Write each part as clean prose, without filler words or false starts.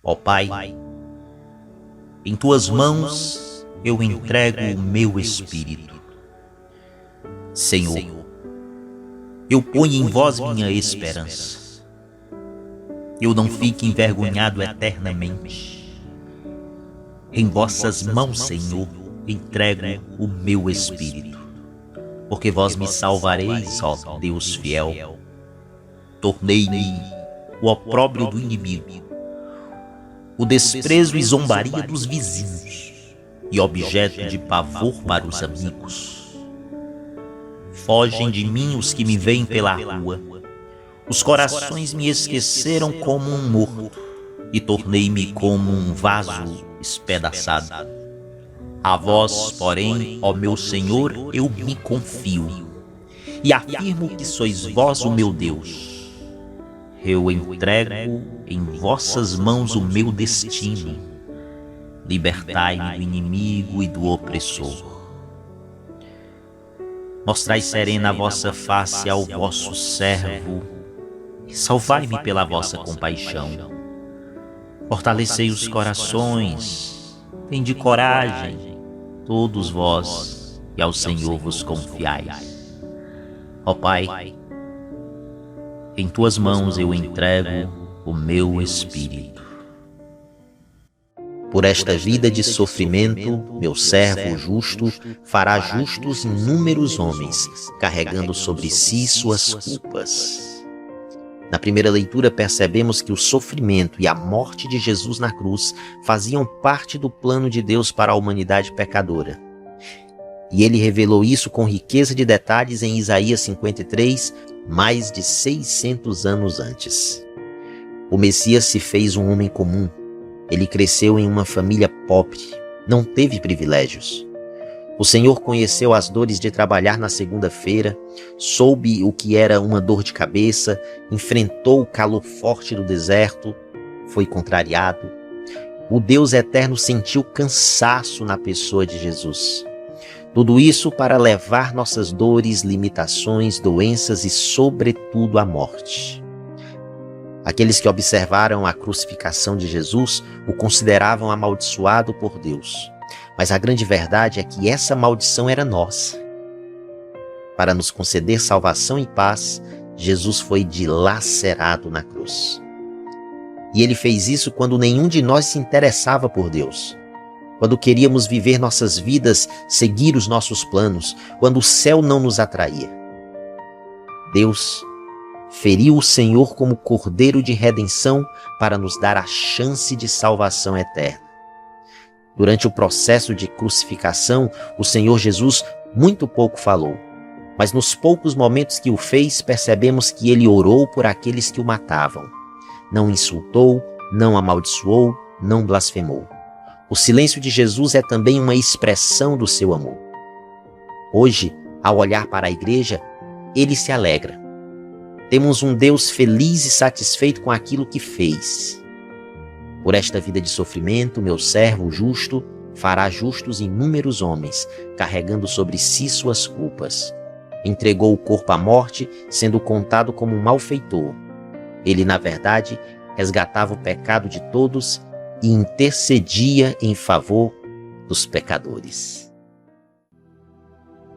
Ó Pai, em Tuas mãos eu entrego o meu espírito. Senhor, eu ponho em Vós minha esperança. Eu não fique envergonhado eternamente. Em Vossas mãos, Senhor, entrego o meu espírito, porque Vós me salvareis, ó Deus fiel. Tornei-me o opróbrio do inimigo, o desprezo e zombaria dos vizinhos, e objeto de pavor para os amigos. Fogem de mim os que me veem pela rua. Os corações me esqueceram como um morto, e tornei-me como um vaso espedaçado. A Vós, porém, ó meu Senhor, eu me confio, e afirmo que sois Vós o meu Deus. Eu entrego em Vossas mãos o meu destino. Libertai-me do inimigo e do opressor. Mostrai serena a vossa face ao vosso servo, e salvai-me pela vossa compaixão. Fortalecei os corações, tende coragem, todos vós, e ao Senhor vos confiais. Ó Pai, em Tuas mãos eu entrego o meu espírito. Por esta vida de sofrimento, meu servo justo fará justos inúmeros homens, carregando sobre si suas culpas. Na primeira leitura percebemos que o sofrimento e a morte de Jesus na cruz faziam parte do plano de Deus para a humanidade pecadora. E ele revelou isso com riqueza de detalhes em Isaías 53, mais de 600 anos antes. O Messias se fez um homem comum. Ele cresceu em uma família pobre, não teve privilégios. O Senhor conheceu as dores de trabalhar na segunda-feira, soube o que era uma dor de cabeça, enfrentou o calor forte do deserto, foi contrariado. O Deus eterno sentiu cansaço na pessoa de Jesus. Tudo isso para levar nossas dores, limitações, doenças e, sobretudo, a morte. Aqueles que observaram a crucificação de Jesus o consideravam amaldiçoado por Deus. Mas a grande verdade é que essa maldição era nossa. Para nos conceder salvação e paz, Jesus foi dilacerado na cruz. E ele fez isso quando nenhum de nós se interessava por Deus. Quando queríamos viver nossas vidas, seguir os nossos planos, quando o céu não nos atraía. Deus feriu o Senhor como cordeiro de redenção para nos dar a chance de salvação eterna. Durante o processo de crucificação, o Senhor Jesus muito pouco falou, mas nos poucos momentos que o fez, percebemos que ele orou por aqueles que o matavam. Não insultou, não amaldiçoou, não blasfemou. O silêncio de Jesus é também uma expressão do seu amor. Hoje, ao olhar para a igreja, ele se alegra. Temos um Deus feliz e satisfeito com aquilo que fez. Por esta vida de sofrimento, meu servo justo fará justos inúmeros homens, carregando sobre si suas culpas. Entregou o corpo à morte, sendo contado como um malfeitor. Ele, na verdade, resgatava o pecado de todos e intercedia em favor dos pecadores.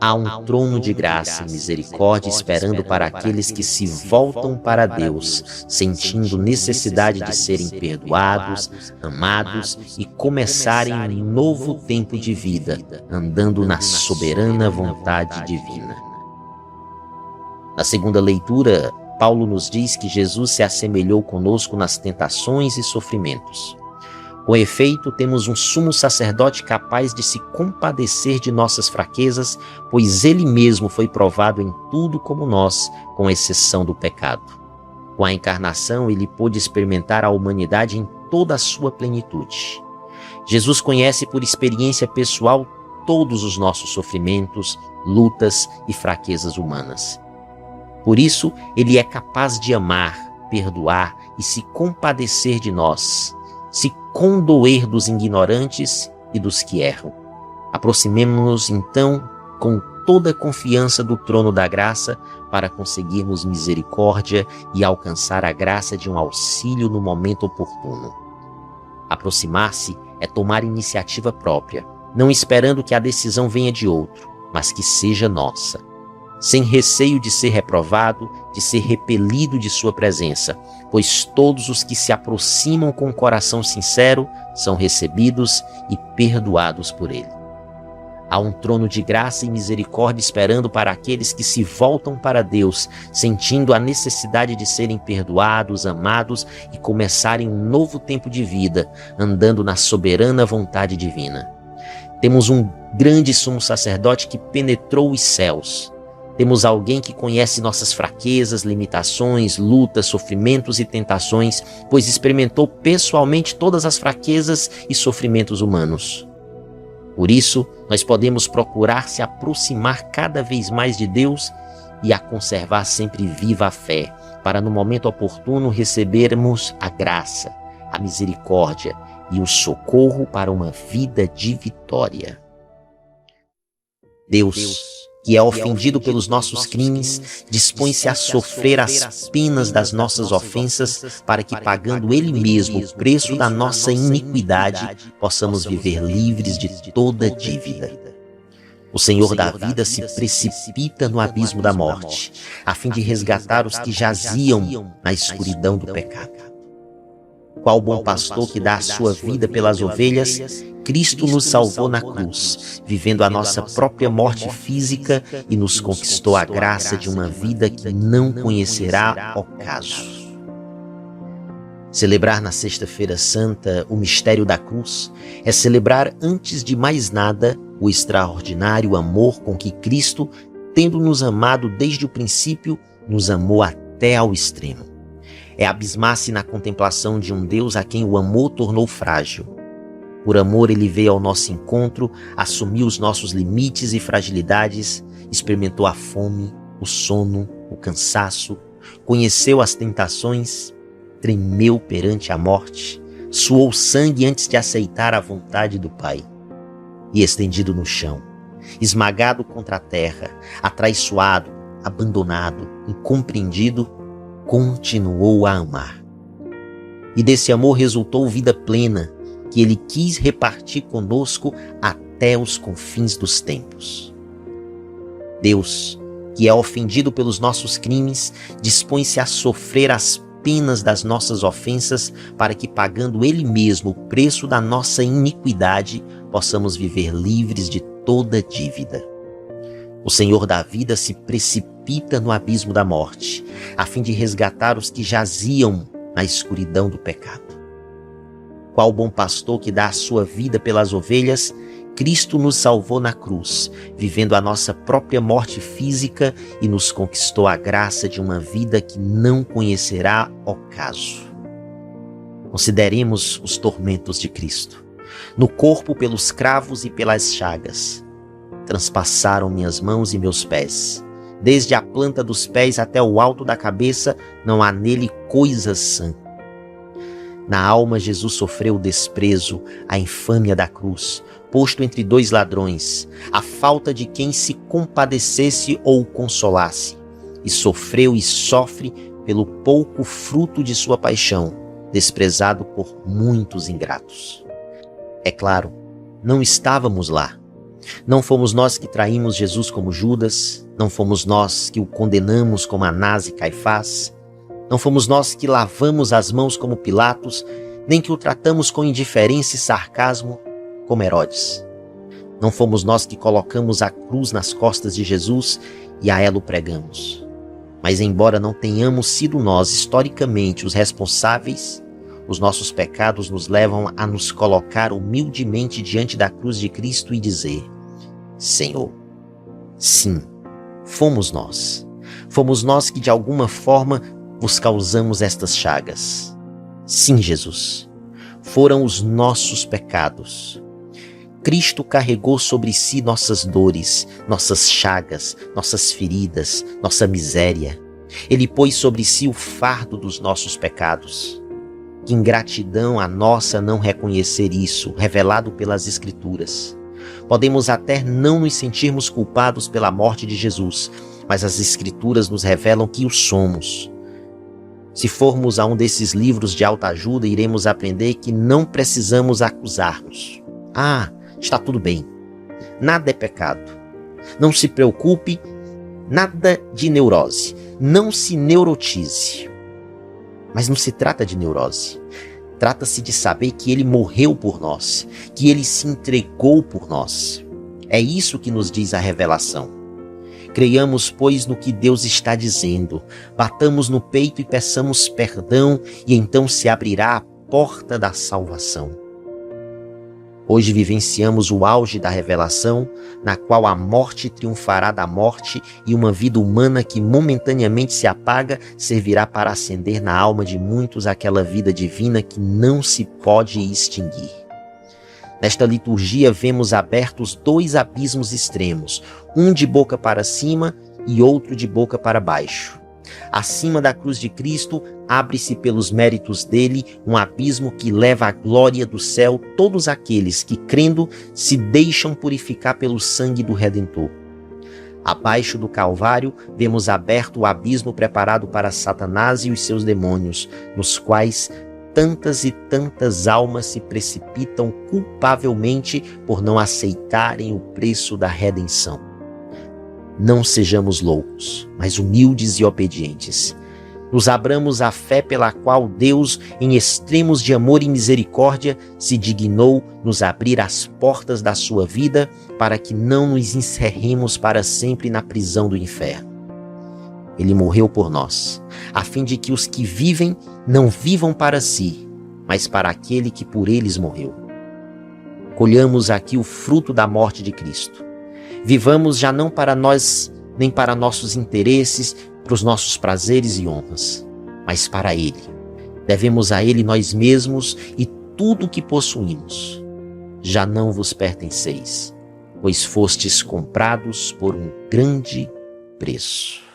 Há um trono de graça e misericórdia esperando para aqueles que se voltam para Deus, sentindo necessidade de serem perdoados, amados e começarem um novo tempo de vida, andando na soberana vontade divina. Na segunda leitura, Paulo nos diz que Jesus se assemelhou conosco nas tentações e sofrimentos. Com efeito, temos um sumo sacerdote capaz de se compadecer de nossas fraquezas, pois ele mesmo foi provado em tudo como nós, com exceção do pecado. Com a encarnação, ele pôde experimentar a humanidade em toda a sua plenitude. Jesus conhece por experiência pessoal todos os nossos sofrimentos, lutas e fraquezas humanas. Por isso, ele é capaz de amar, perdoar e se compadecer de nós, se condoer dos ignorantes e dos que erram. Aproximemo-nos, então, com toda a confiança do trono da graça para conseguirmos misericórdia e alcançar a graça de um auxílio no momento oportuno. Aproximar-se é tomar iniciativa própria, não esperando que a decisão venha de outro, mas que seja nossa. Sem receio de ser reprovado, de ser repelido de sua presença, pois todos os que se aproximam com o coração sincero são recebidos e perdoados por ele. Há um trono de graça e misericórdia esperando para aqueles que se voltam para Deus, sentindo a necessidade de serem perdoados, amados e começarem um novo tempo de vida, andando na soberana vontade divina. Temos um grande sumo sacerdote que penetrou os céus. Temos alguém que conhece nossas fraquezas, limitações, lutas, sofrimentos e tentações, pois experimentou pessoalmente todas as fraquezas e sofrimentos humanos. Por isso, nós podemos procurar se aproximar cada vez mais de Deus e a conservar sempre viva a fé, para no momento oportuno recebermos a graça, a misericórdia e o socorro para uma vida de vitória. Deus, que é ofendido pelos nossos crimes, dispõe-se a sofrer as penas das nossas ofensas, para que, pagando Ele mesmo o preço da nossa iniquidade, possamos viver livres de toda dívida. O Senhor da vida se precipita no abismo da morte, a fim de resgatar os que jaziam na escuridão do pecado. Qual bom pastor que dá a sua vida pelas ovelhas, Cristo nos salvou na cruz, vivendo a nossa própria morte física e nos conquistou a graça de uma vida que não conhecerá ocaso. Celebrar na Sexta-feira Santa o mistério da cruz é celebrar, antes de mais nada, o extraordinário amor com que Cristo, tendo nos amado desde o princípio, nos amou até ao extremo. É abismar-se na contemplação de um Deus a quem o amor tornou frágil. Por amor ele veio ao nosso encontro, assumiu os nossos limites e fragilidades, experimentou a fome, o sono, o cansaço, conheceu as tentações, tremeu perante a morte, suou sangue antes de aceitar a vontade do Pai. E estendido no chão, esmagado contra a terra, atraiçoado, abandonado, incompreendido, continuou a amar. E desse amor resultou vida plena, que ele quis repartir conosco até os confins dos tempos. Deus, que é ofendido pelos nossos crimes, dispõe-se a sofrer as penas das nossas ofensas, para que, pagando Ele mesmo o preço da nossa iniquidade, possamos viver livres de toda dívida. O Senhor da vida se precipita no abismo da morte, a fim de resgatar os que jaziam na escuridão do pecado. Qual bom pastor que dá a sua vida pelas ovelhas, Cristo nos salvou na cruz, vivendo a nossa própria morte física e nos conquistou a graça de uma vida que não conhecerá ocaso. Consideremos os tormentos de Cristo. No corpo, pelos cravos e pelas chagas, transpassaram minhas mãos e meus pés. Desde a planta dos pés até o alto da cabeça, não há nele coisa sã. Na alma, Jesus sofreu o desprezo, a infâmia da cruz, posto entre dois ladrões, a falta de quem se compadecesse ou o consolasse, e sofreu e sofre pelo pouco fruto de sua paixão, desprezado por muitos ingratos. É claro, não estávamos lá. Não fomos nós que traímos Jesus como Judas, não fomos nós que o condenamos como Anás e Caifás, não fomos nós que lavamos as mãos como Pilatos, nem que o tratamos com indiferença e sarcasmo como Herodes. Não fomos nós que colocamos a cruz nas costas de Jesus e a ela o pregamos. Mas embora não tenhamos sido nós historicamente os responsáveis, os nossos pecados nos levam a nos colocar humildemente diante da cruz de Cristo e dizer: Senhor, sim, fomos nós. Fomos nós que de alguma forma vos causamos estas chagas. Sim, Jesus, foram os nossos pecados. Cristo carregou sobre si nossas dores, nossas chagas, nossas feridas, nossa miséria. Ele pôs sobre si o fardo dos nossos pecados. Que ingratidão a nossa não reconhecer isso, revelado pelas Escrituras. Podemos até não nos sentirmos culpados pela morte de Jesus, mas as Escrituras nos revelam que o somos. Se formos a um desses livros de autoajuda, iremos aprender que não precisamos acusar-nos. Ah, está tudo bem. Nada é pecado. Não se preocupe, nada de neurose. Não se neurotize. Mas não se trata de neurose. Trata-se de saber que ele morreu por nós, que ele se entregou por nós. É isso que nos diz a revelação. Creiamos, pois, no que Deus está dizendo. Batamos no peito e peçamos perdão, e então se abrirá a porta da salvação. Hoje vivenciamos o auge da revelação, na qual a morte triunfará da morte e uma vida humana que momentaneamente se apaga servirá para acender na alma de muitos aquela vida divina que não se pode extinguir. Nesta liturgia vemos abertos dois abismos extremos, um de boca para cima e outro de boca para baixo. Acima da cruz de Cristo, abre-se pelos méritos dele um abismo que leva à glória do céu todos aqueles que, crendo, se deixam purificar pelo sangue do Redentor. Abaixo do Calvário, vemos aberto o abismo preparado para Satanás e os seus demônios, nos quais tantas e tantas almas se precipitam culpavelmente por não aceitarem o preço da redenção. Não sejamos loucos, mas humildes e obedientes. Nos abramos à fé pela qual Deus, em extremos de amor e misericórdia, se dignou nos abrir as portas da sua vida para que não nos encerremos para sempre na prisão do inferno. Ele morreu por nós, a fim de que os que vivem não vivam para si, mas para aquele que por eles morreu. Colhamos aqui o fruto da morte de Cristo. Vivamos já não para nós, nem para nossos interesses, para os nossos prazeres e honras, mas para Ele. Devemos a Ele nós mesmos e tudo o que possuímos. Já não vos pertenceis, pois fostes comprados por um grande preço.